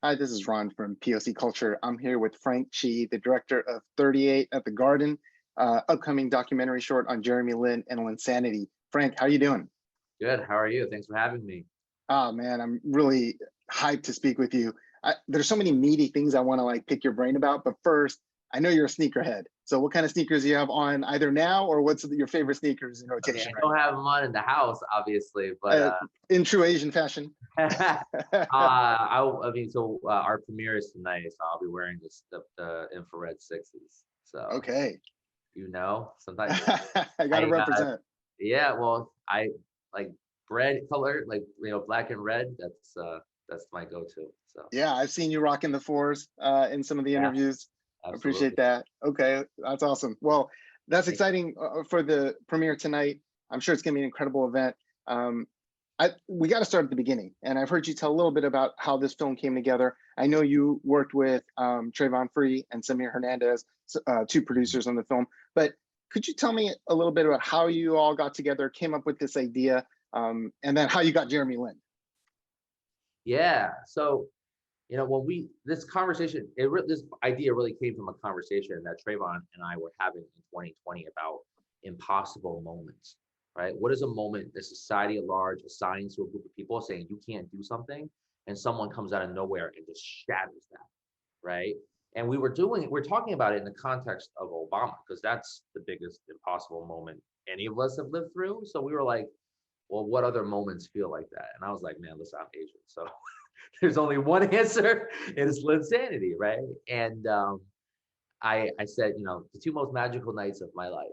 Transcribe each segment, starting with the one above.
Hi, this is Ron from POC Culture. I'm here with Frank Chi, the director of 38 at the Garden, upcoming documentary short on Jeremy Lin and Linsanity. Frank, how you doing? Good. How are you? Thanks for having me. Oh man, I'm really hyped to speak with you. There's so many meaty things I want to like pick your brain about, but first, I know you're a sneakerhead. So what kind of sneakers do you have on either now, or what's your favorite sneakers in I mean, rotation I right don't have them on in the house, obviously, but now? In true Asian fashion. our premiere is tonight, so I'll be wearing the infrared sixes. So Okay. sometimes I gotta I represent. yeah, well, I like bread color, like black and red. That's my go-to. So Yeah, I've seen you rocking the fours in some of the yeah, interviews. Appreciate absolutely. that. Okay, that's awesome. Well, that's Thank you. exciting for the premiere tonight. I'm sure it's going to be an incredible event. Um, we got to start at the beginning, and I've heard you tell a little bit about how this film came together. I know you worked with Trayvon Free and Samir Hernandez, two producers on the film, but could you tell me a little bit about how you all got together, came up with this idea, and then how you got Jeremy Lin? Yeah. So when this conversation, this idea really came from a conversation that Trayvon and I were having in 2020 about impossible moments, right? What is a moment that society at large assigns to a group of people saying you can't do something, and someone comes out of nowhere and just shatters that, right? And we're talking about it in the context of Obama, because that's the biggest impossible moment any of us have lived through. So we were like, well, what other moments feel like that? And I was like, man, listen, I'm Asian, so there's only one answer, and it's Linsanity, right? And I said, the two most magical nights of my life: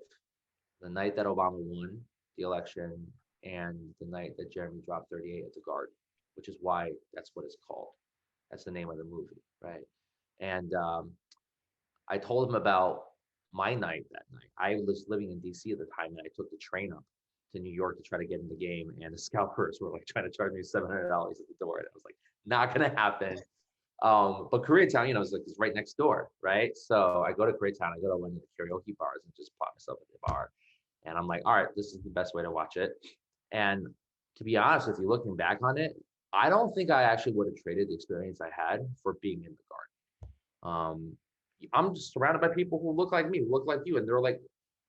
the night that Obama won the election, and the night that Jeremy dropped 38 at the Garden, which is why that's what it's called. That's the name of the movie, right? And I told him about my night that night. I was living in DC at the time, and I took the train up to New York to try to get in the game, and the scalpers were like trying to charge me $700 at the door, and I was like, not gonna happen. But Koreantown, is like it's right next door, right? So I go to Koreantown, I go to one of the karaoke bars and just pop myself at the bar, and I'm like, all right, this is the best way to watch it. And to be honest with you, looking back on it, I don't think I actually would have traded the experience I had for being in the garden. I'm just surrounded by people who look like me, who look like you, and they're like,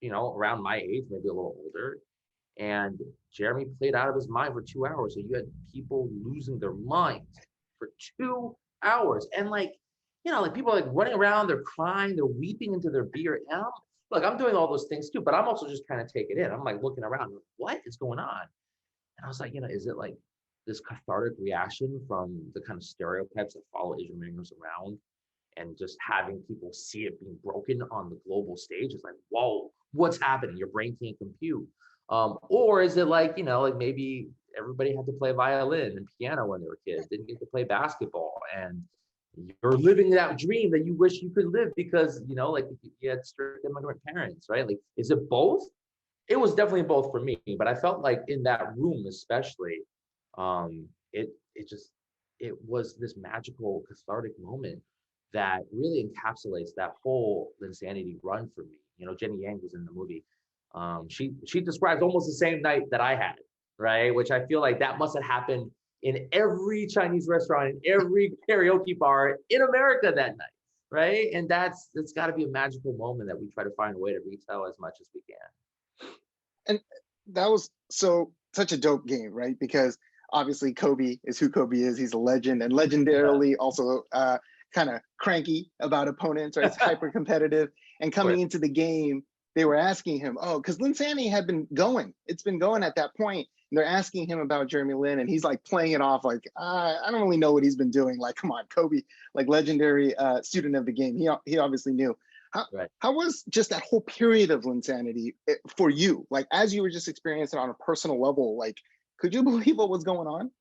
around my age, maybe a little older. And Jeremy played out of his mind for 2 hours. So you had people losing their minds for 2 hours. And like people are like running around, they're crying, they're weeping into their beer. And I'm doing all those things too, but I'm also just kind of taking it in. I'm like looking around, like, what is going on? And I was like, is it like this cathartic reaction from the kind of stereotypes that follow Asian Americans around, and just having people see it being broken on the global stage is like, whoa, what's happening? Your brain can't compute. Or is it like, like maybe everybody had to play violin and piano when they were kids, didn't get to play basketball, and you're living that dream that you wish you could live because, like you had strict immigrant parents, right? Like, is it both? It was definitely both for me, but I felt like in that room, especially, it was this magical cathartic moment that really encapsulates that whole Linsanity run for me. Jenny Yang was in the movie. She describes almost the same night that I had, right? Which I feel like that must have happened in every Chinese restaurant, in every karaoke bar in America that night, right? And it's got to be a magical moment that we try to find a way to retell as much as we can. And that was such a dope game, right? Because obviously Kobe is who Kobe is. He's a legend, and legendarily also kind of cranky about opponents, right? It's hyper competitive. And coming into the game, they were asking him, oh, because Linsanity had been going. It's been going at that point. And they're asking him about Jeremy Lin, and he's like playing it off like, I don't really know what he's been doing. Like, come on, Kobe, like legendary student of the game. He obviously knew. How was just that whole period of Linsanity for you? Like, as you were just experiencing on a personal level, like, could you believe what was going on?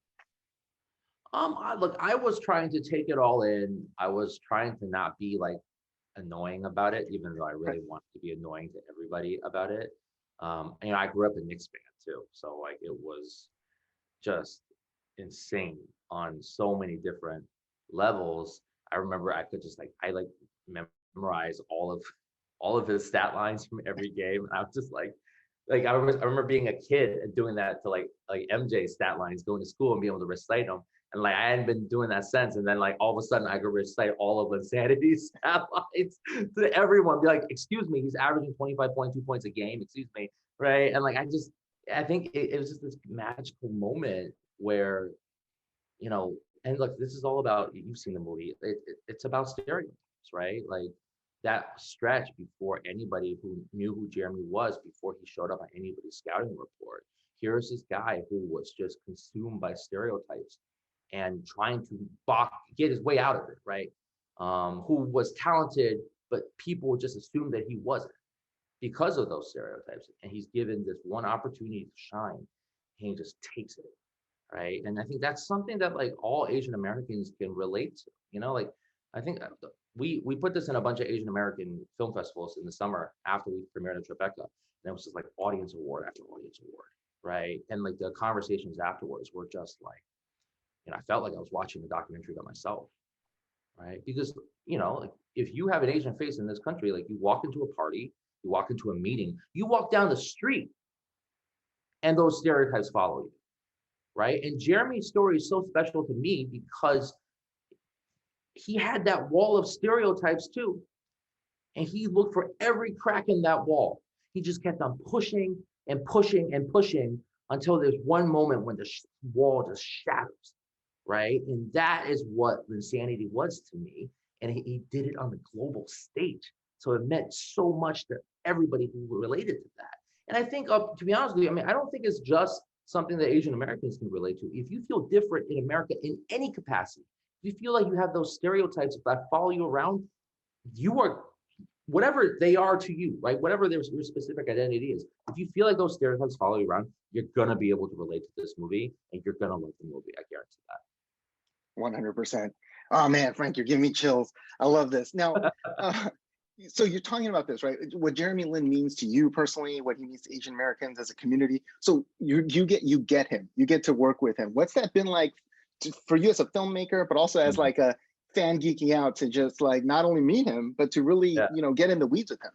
Look, I was trying to take it all in. I was trying to not be like annoying about it, even though I really wanted to be annoying to everybody about it. I grew up a Knicks fan too, so like it was just insane on so many different levels. I remember I could just I memorize all of his stat lines from every game. And I was just like I remember being a kid and doing that to like MJ stat lines, going to school and being able to recite them. And like I hadn't been doing that since. And then like all of a sudden I could recite all of Linsanity's satellites to everyone. Be like, excuse me, he's averaging 25.2 points a game. Excuse me, right? And like I think it was just this magical moment where, you know, and look, this is all about, you've seen the movie. It's about stereotypes, right? Like that stretch before anybody who knew who Jeremy was, before he showed up on anybody's scouting report. Here's this guy who was just consumed by stereotypes and trying to get his way out of it, right? Who was talented, but people just assumed that he wasn't because of those stereotypes. And he's given this one opportunity to shine, and he just takes it, right? And I think that's something that like all Asian Americans can relate to. You know, like I think we put this in a bunch of Asian American film festivals in the summer after we premiered at Tribeca, and it was just like audience award after audience award, right? And like the conversations afterwards were just like, you know, I felt like I was watching a documentary by myself, right? Because, you know, like if you have an Asian face in this country, like you walk into a party, you walk into a meeting, you walk down the street, and those stereotypes follow you, right? And Jeremy's story is so special to me because he had that wall of stereotypes too. And he looked for every crack in that wall. He just kept on pushing and pushing and pushing until there's one moment when the wall just shatters, right? And that is what Linsanity was to me. And he did it on the global stage. So it meant so much to everybody who related to that. And I think, to be honest with you, I mean, I don't think it's just something that Asian Americans can relate to. If you feel different in America in any capacity, if you feel like you have those stereotypes that follow you around, you are whatever they are to you, right? Whatever your specific identity is. If you feel like those stereotypes follow you around, you're gonna be able to relate to this movie, and you're gonna love the movie. I guarantee that. 100%. Oh man, Frank, you're giving me chills. I love this. Now, so you're talking about this, right? What Jeremy Lin means to you personally, what he means to Asian Americans as a community. So you get him, you get to work with him. What's that been like for you as a filmmaker, but also as like a fan geeking out to just like not only meet him, but to really, you know, get in the weeds with him?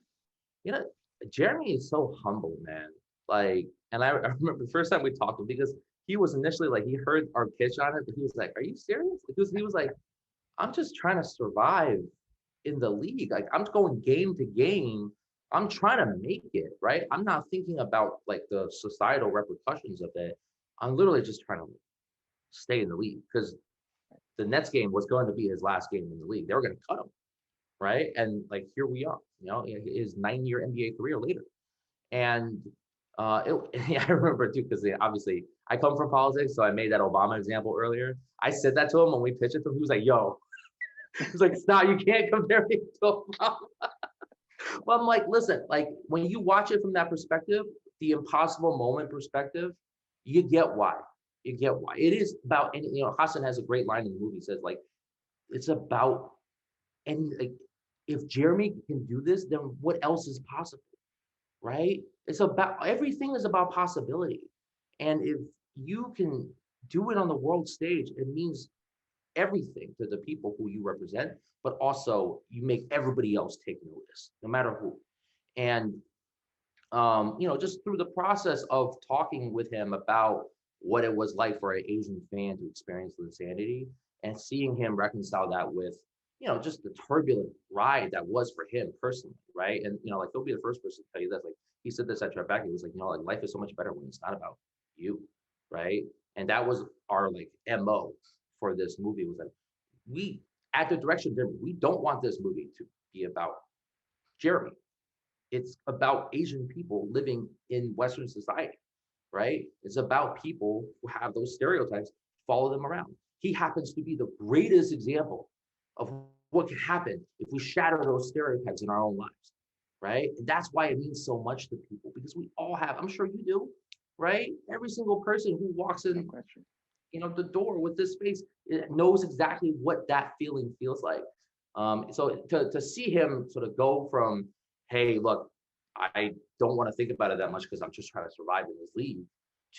You know, Jeremy is so humble, man. Like, and I remember the first time we talked to him, because he was initially like, he heard our pitch on it, but he was like, "Are you serious?" He was like, "I'm just trying to survive in the league. Like, I'm going game to game. I'm trying to make it, right? I'm not thinking about like the societal repercussions of it. I'm literally just trying to stay in the league, because the Nets game was going to be his last game in the league. They were going to cut him, right? And like here we are, you know, his 9-year NBA career later. And yeah, I remember too, because obviously I come from politics, so I made that Obama example earlier. I said that to him when we pitched it to him. He was like, "Yo," he was like, "Stop! You can't compare me to Obama." Well, I'm like, listen, like when you watch it from that perspective, the impossible moment perspective, you get why. You get why. It is about, and you know, Hassan has a great line in the movie. He says like, it's about, and like, if Jeremy can do this, then what else is possible, right? It's about, everything is about possibility. And if you can do it on the world stage, it means everything to the people who you represent, but also you make everybody else take notice, no matter who. And you know, just through the process of talking with him about what it was like for an Asian fan to experience Linsanity, and seeing him reconcile that with, you know, just the turbulent ride that was for him personally, right? And you know, like he'll be the first person to tell you that. Like he said this at Tribeca, he was like, you know, like life is so much better when it's not about you, right? And that was our like MO for this movie, was like, we at the direction, we don't want this movie to be about Jeremy. It's about Asian people living in Western society, right? It's about people who have those stereotypes, follow them around. He happens to be the greatest example of what can happen if we shatter those stereotypes in our own lives, right? And that's why it means so much to people, because we all have, I'm sure you do, right? Every single person who walks in, you know, the door with this face knows exactly what that feeling feels like. So to see him sort of go from, hey, look, I don't want to think about it that much because I'm just trying to survive in this league,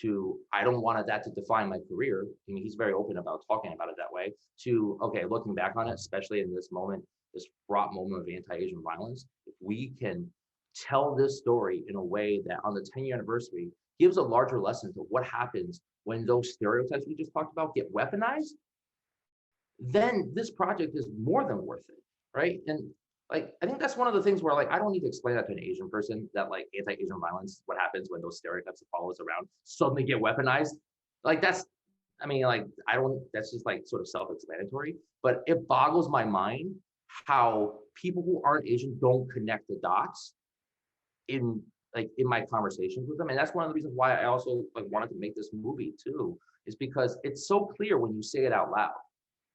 to I don't want that to define my career. I mean, he's very open about talking about it that way, to, okay, looking back on it, especially in this moment, this fraught moment of anti-Asian violence, if we can tell this story in a way that on the 10-year anniversary gives a larger lesson to what happens when those stereotypes we just talked about get weaponized, then this project is more than worth it, right? And like, I think that's one of the things where like I don't need to explain that to an Asian person that like anti-Asian violence, what happens when those stereotypes that follow us around suddenly get weaponized. Like that's, I mean, like I don't. That's just like sort of self-explanatory. But it boggles my mind how people who aren't Asian don't connect the dots in like in my conversations with them, and that's one of the reasons why I also like wanted to make this movie too, is because it's so clear when you say it out loud,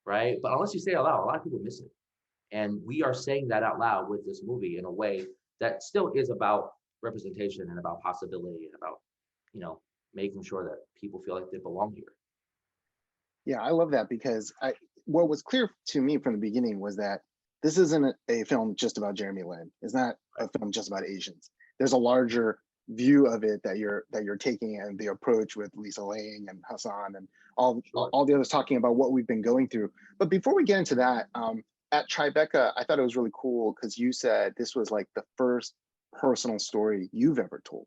right? But unless you say it out loud, a lot of people miss it. And we are saying that out loud with this movie in a way that still is about representation and about possibility and about, you know, making sure that people feel like they belong here. Yeah, I love that because what was clear to me from the beginning was that this isn't a film just about Jeremy Lin. It's not a film just about Asians. There's a larger view of it that you're taking, and the approach with Lisa Lang and Hassan and all the others talking about what we've been going through. But before we get into that, at Tribeca, I thought it was really cool because you said this was like the first personal story you've ever told.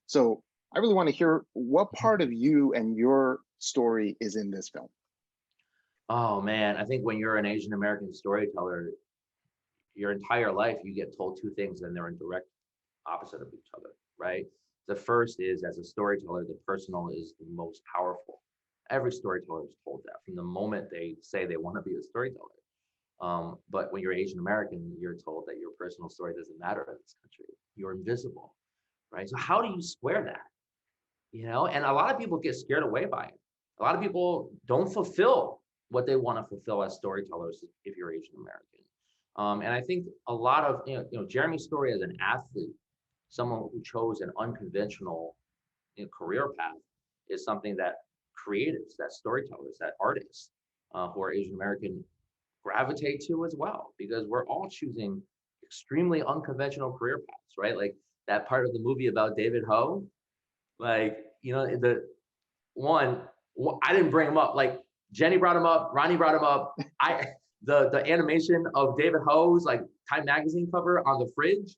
So I really want to hear what part of you and your story is in this film. Oh man, I think when you're an Asian American storyteller, your entire life you get told two things and they're in direct opposite of each other, right? The first is, as a storyteller, the personal is the most powerful. Every storyteller is told that from the moment they say they want to be a storyteller. But when you're Asian American, you're told that your personal story doesn't matter in this country. You're invisible, right? So how do you square that? You know, and a lot of people get scared away by it. A lot of people don't fulfill what they want to fulfill as storytellers if you're Asian American. And I think a lot of Jeremy's story as an athlete, someone who chose an unconventional career path, is something that creatives, that storytellers, that artists who are Asian American gravitate to as well, because we're all choosing extremely unconventional career paths, right? Like that part of the movie about David Ho, like, the one, I didn't bring him up. Like Jenny brought him up, Ronnie brought him up. The animation of David Ho's like Time magazine cover on the fridge,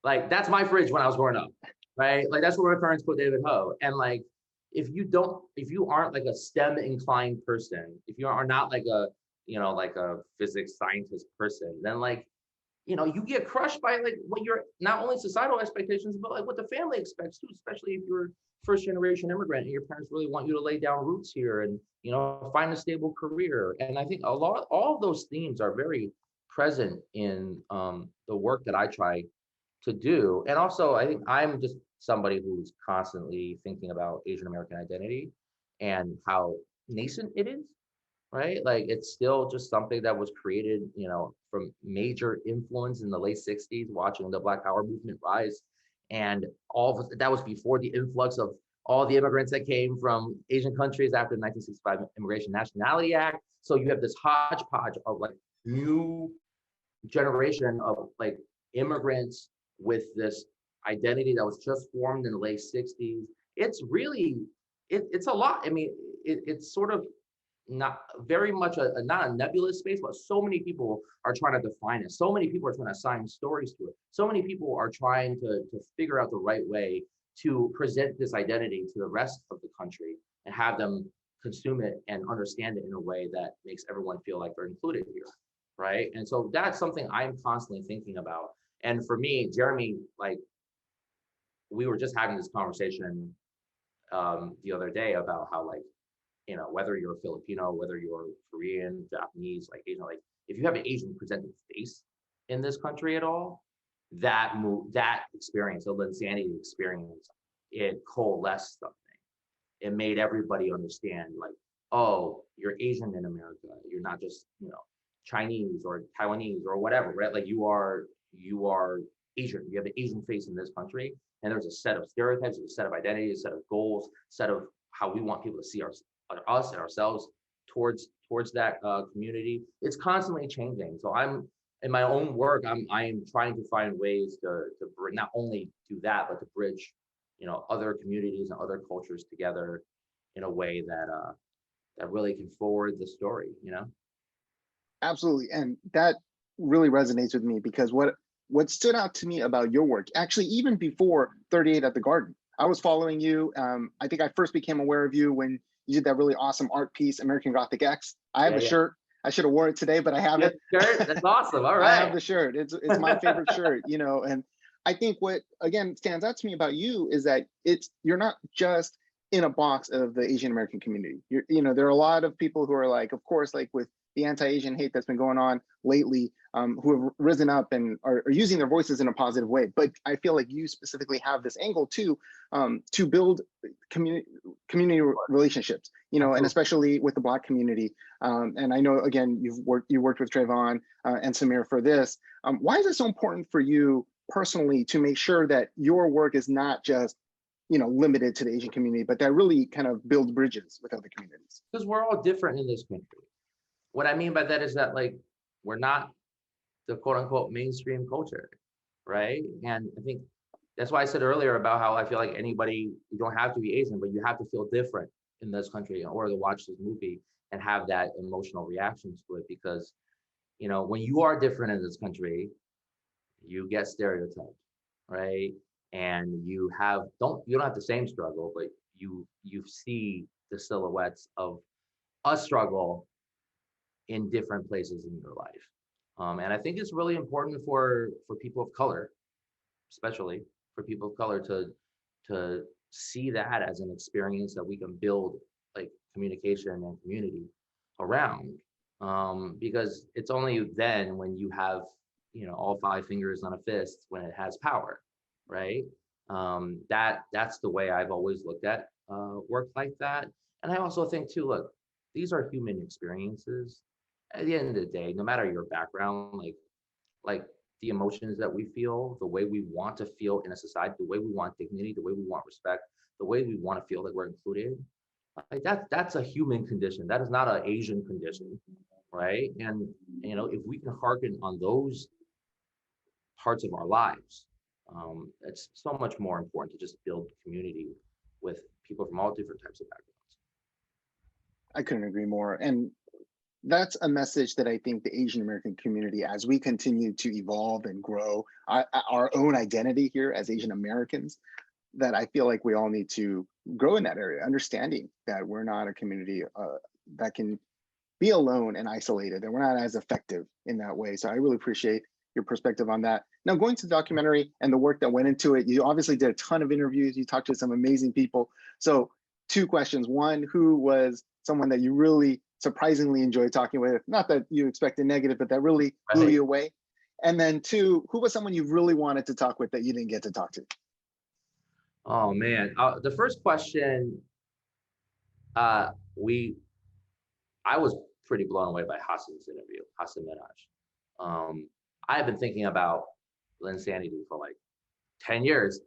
like that's my fridge when I was growing up, right? Like that's where my parents put David Ho. And like, if you aren't like a STEM inclined person, if you are not like a like a physics scientist person, then like, you get crushed by like what your not only societal expectations, but like what the family expects too, especially if you're first generation immigrant and your parents really want you to lay down roots here and, find a stable career. And I think all of those themes are very present in the work that I try to do. And also, I think I'm just somebody who's constantly thinking about Asian American identity and how nascent it is, right? Like it's still just something that was created, from major influence in the late 60s, watching the Black Power movement rise. And that was before the influx of all the immigrants that came from Asian countries after the 1965 Immigration Nationality Act. So you have this hodgepodge of like new generation of like immigrants with this identity that was just formed in the late 60s. It's really, it's a lot. I mean, it's sort of not very much not a nebulous space, but so many people are trying to define it. So many people are trying to assign stories to it. So many people are trying to figure out the right way to present this identity to the rest of the country and have them consume it and understand it in a way that makes everyone feel like they're included here, right? And so that's something I'm constantly thinking about. And for me, Jeremy, like we were just having this conversation the other day about how like, whether you're a Filipino, whether you're Korean, Japanese, like Asian, like if you have an Asian presented face in this country at all, that experience, the Linsanity experience, it coalesced something. It made everybody understand, like, oh, you're Asian in America. You're not just, Chinese or Taiwanese or whatever, right? Like you are Asian. You have an Asian face in this country, and there's a set of stereotypes, a set of identities, a set of goals, a set of how we want people to see us and ourselves towards that community. It's constantly changing. So I'm in my own work. I'm trying to find ways to not only do that, but to bridge, other communities and other cultures together in a way that really can forward the story. Absolutely, and that really resonates with me because what stood out to me about your work, actually, even before 38 at the Garden, I was following you. I think I first became aware of you when you did that really awesome art piece, American Gothic X. I have a shirt I should have worn it today, but I have it. Shirt? That's awesome. All I have right. the shirt. It's my favorite shirt, you know. And I think what again stands out to me about you is that you're not just in a box of the Asian American community. You know, there are a lot of people who are like, of course, like with the anti-Asian hate that's been going on lately, who have risen up and are using their voices in a positive way. But I feel like you specifically have this angle too, to build community relationships, you know, and especially with the Black community. And I know again you worked with Trayvon and Samir for this. Why is it so important for you personally to make sure that your work is not just, you know, limited to the Asian community, but that really kind of builds bridges with other communities? Because we're all different in this country. What I mean by that is that, like, we're not the quote unquote mainstream culture, right? And I think that's why I said earlier about how I feel like anybody, you don't have to be Asian, but you have to feel different in this country in order to watch this movie and have that emotional reaction to it. Because, you know, when you are different in this country, you get stereotyped, right? And you don't have the same struggle, but you see the silhouettes of a struggle in different places in your life. And I think it's really important for people of color, especially for people of color, to see that as an experience that we can build like communication and community around. Because it's only then when you have, you know, all five fingers on a fist when it has power, right? That's the way I've always looked at work like that. And I also think too, look, these are human experiences. At the end of the day, no matter your background, like the emotions that we feel, the way we want to feel in a society, the way we want dignity, the way we want respect, the way we want to feel that we're included, like that's a human condition. That is not an Asian condition, right? And you know, if we can hearken on those parts of our lives, it's so much more important to just build community with people from all different types of backgrounds. I couldn't agree more. And that's a message that I think the Asian American community, as we continue to evolve and grow our own identity here as Asian Americans, that I feel like we all need to grow in that area, understanding that we're not a community that can be alone and isolated, and we're not as effective in that way. So I really appreciate your perspective on that. Now, going to the documentary and the work that went into it, you obviously did a ton of interviews. You talked to some amazing people. So two questions. One, who was someone that you really surprisingly enjoyed talking with? Not that you expected negative, but that really blew you away. And then two, who was someone you really wanted to talk with that you didn't get to talk to? Oh man, the first question, I was pretty blown away by Hassan's interview, Hassan Minhaj. I've been thinking about Linsanity for like 10 years,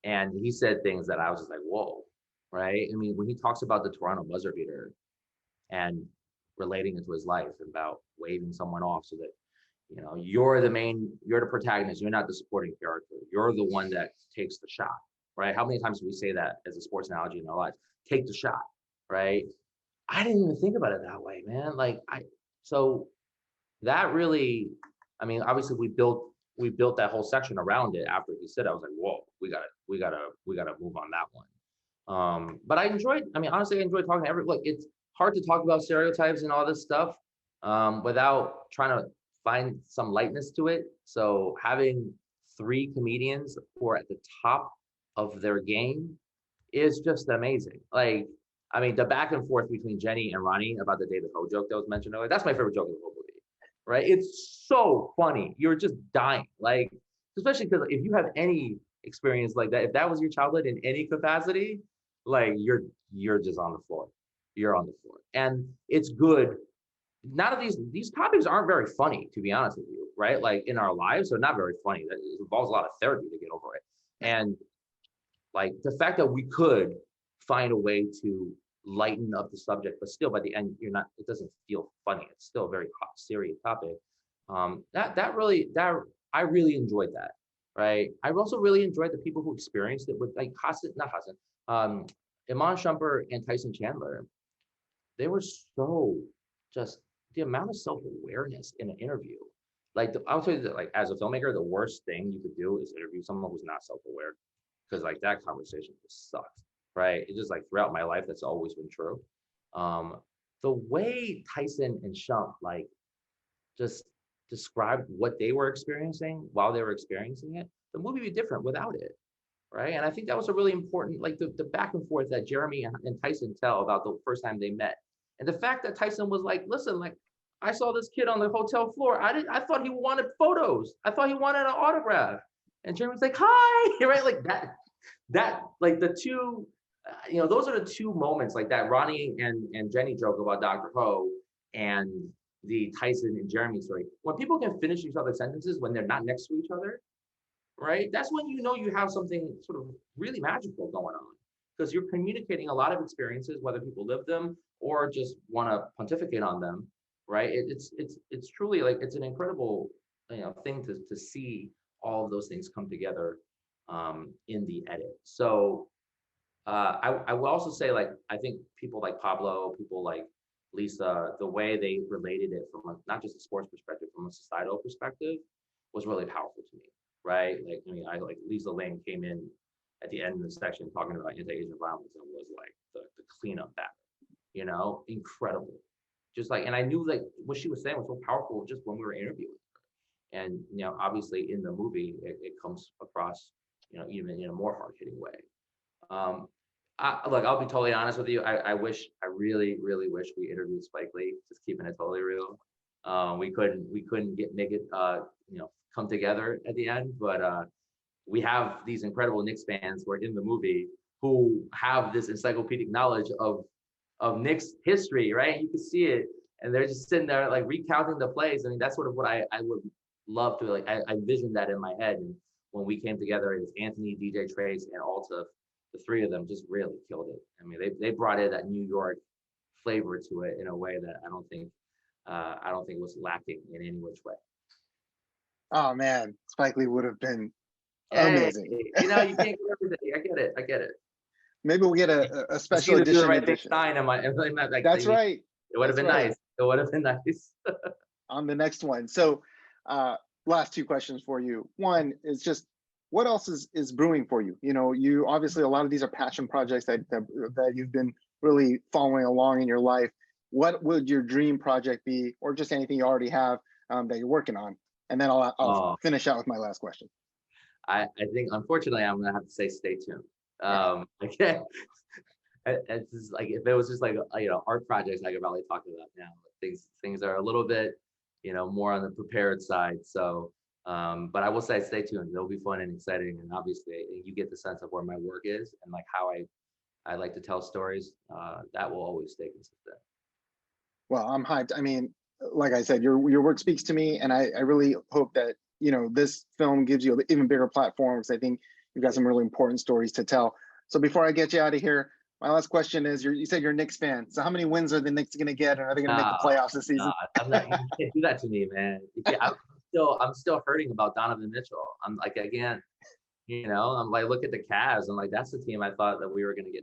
and he said things that I was just like, whoa, right? I mean, when he talks about the Toronto buzzer beater and relating it to his life about waving someone off so that, you know, you're the protagonist, you're not the supporting character, you're the one that takes the shot, right? How many times do we say that as a sports analogy in our lives? Take the shot, right? I didn't even think about it that way, man. So that really, I mean, obviously we built that whole section around it after he said it. I was like, whoa, we gotta move on that one. But I mean, honestly, I enjoyed talking to look, it's hard to talk about stereotypes and all this stuff without trying to find some lightness to it. So having three comedians who are at the top of their game is just amazing. Like, I mean, the back and forth between Jenny and Ronnie about the David Ho joke that was mentioned earlier, that's my favorite joke of the whole movie, right? It's so funny. You're just dying. Like, especially because if you have any experience like that, if that was your childhood in any capacity, like you're just on the floor. You're on the floor. And it's good. None of these topics aren't very funny, to be honest with you, right? Like in our lives, they're not very funny. It involves a lot of therapy to get over it. And like the fact that we could find a way to lighten up the subject, but still by the end, it doesn't feel funny. It's still a very hot, serious topic. I really enjoyed that, right? I also really enjoyed the people who experienced it with like Iman Shumpert and Tyson Chandler. They were so just the amount of self-awareness in an interview. Like I'll tell you that, like as a filmmaker, the worst thing you could do is interview someone who's not self-aware, because like that conversation just sucks, right? It's just like throughout my life, that's always been true. the way Tyson and Shump like just described what they were experiencing while they were experiencing it, the movie would be different without it, right? And I think that was a really important, like the back and forth that Jeremy and Tyson tell about the first time they met. And the fact that Tyson was like, listen, like, I saw this kid on the hotel floor. I thought he wanted photos. I thought he wanted an autograph. And Jeremy's like, hi, right? Like that, like the two, those are the two moments like that Ronnie and Jenny joke about Dr. Ho and the Tyson and Jeremy story. When people can finish each other's sentences when they're not next to each other, right? That's when you know you have something sort of really magical going on, because you're communicating a lot of experiences, whether people live them or just want to pontificate on them, right? It's truly like it's an incredible thing to see all of those things come together in the edit. So I will also say, like, I think people like Pablo, people like Lisa, the way they related it from not just a sports perspective, from a societal perspective, was really powerful to me, right? Like, I mean, I like Lisa Lane came in at the end of the section talking about anti-Asian violence and was like the cleanup battle, incredible. Just like, and I knew like what she was saying was so powerful just when we were interviewing her. And, obviously in the movie, it comes across, even in a more hard-hitting way. Look, I'll be totally honest with you. I really, really wish we interviewed Spike Lee, just keeping it totally real. We couldn't make it, come together at the end, but we have these incredible Knicks fans who are in the movie who have this encyclopedic knowledge of Knicks history, right? You can see it, and they're just sitting there like recounting the plays. I mean, that's sort of what I would love to, like, I envisioned that in my head. And when we came together, it was Anthony, DJ Trace, and Alta. The three of them just really killed it. I mean, they brought in that New York flavor to it in a way that I don't think was lacking in any which way. Oh man, Spike Lee would have been amazing. You can't get everything. I get it. Maybe we'll get a special edition. The right edition. That's right. It would have been nice. It would have been nice. On the next one. So last two questions for you. One is just, what else is brewing for you? You obviously, a lot of these are passion projects that you've been really following along in your life. What would your dream project be, or just anything you already have that you're working on? And then I'll finish out with my last question. I think, unfortunately, I'm gonna have to say stay tuned. I can't. It's just like, if it was just like art projects, I could probably talk about now. Things are a little bit more on the prepared side. So, but I will say stay tuned. It'll be fun and exciting, and obviously you get the sense of where my work is and like how I like to tell stories. That will always stay consistent. Well, I'm hyped. I mean, like I said, your work speaks to me, and I really hope that this film gives you an even bigger platform, because I think you've got some really important stories to tell. So before I get you out of here, my last question is: you said you're a Knicks fan. So how many wins are the Knicks going to get, and are they going to make the playoffs this season? I'm not. You can't do that to me, man. I'm still hurting about Donovan Mitchell. I'm like, again, I'm like, look at the Cavs. I'm like, that's the team I thought that we were going to get.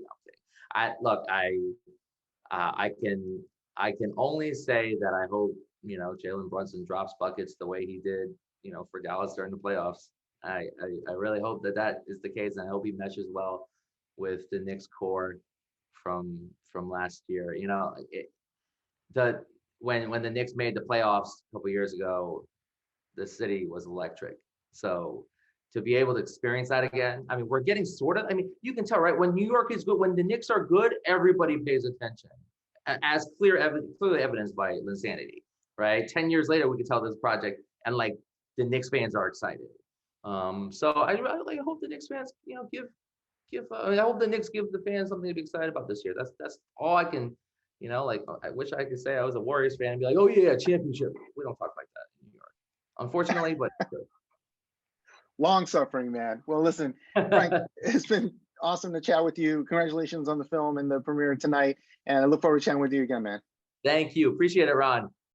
I can only say that I hope Jalen Brunson drops buckets the way he did for Dallas during the playoffs. I really hope that is the case, and I hope he meshes well with the Knicks core from last year. When the Knicks made the playoffs a couple years ago, the city was electric. So to be able to experience that again, I mean, we're getting you can tell, right? When New York is good, when the Knicks are good, everybody pays attention, as clearly evidenced by Linsanity, right? 10 years later, we can tell this project, and like the Knicks fans are excited. So I hope the Knicks fans, I hope the Knicks give the fans something to be excited about this year. That's all I can, I wish I could say I was a Warriors fan and be like, oh yeah, championship. We don't talk like that in New York, unfortunately, but long suffering, man. Well, listen, Frank, it's been awesome to chat with you. Congratulations on the film and the premiere tonight, and I look forward to chatting with you again, man. Thank you. Appreciate it, Ron.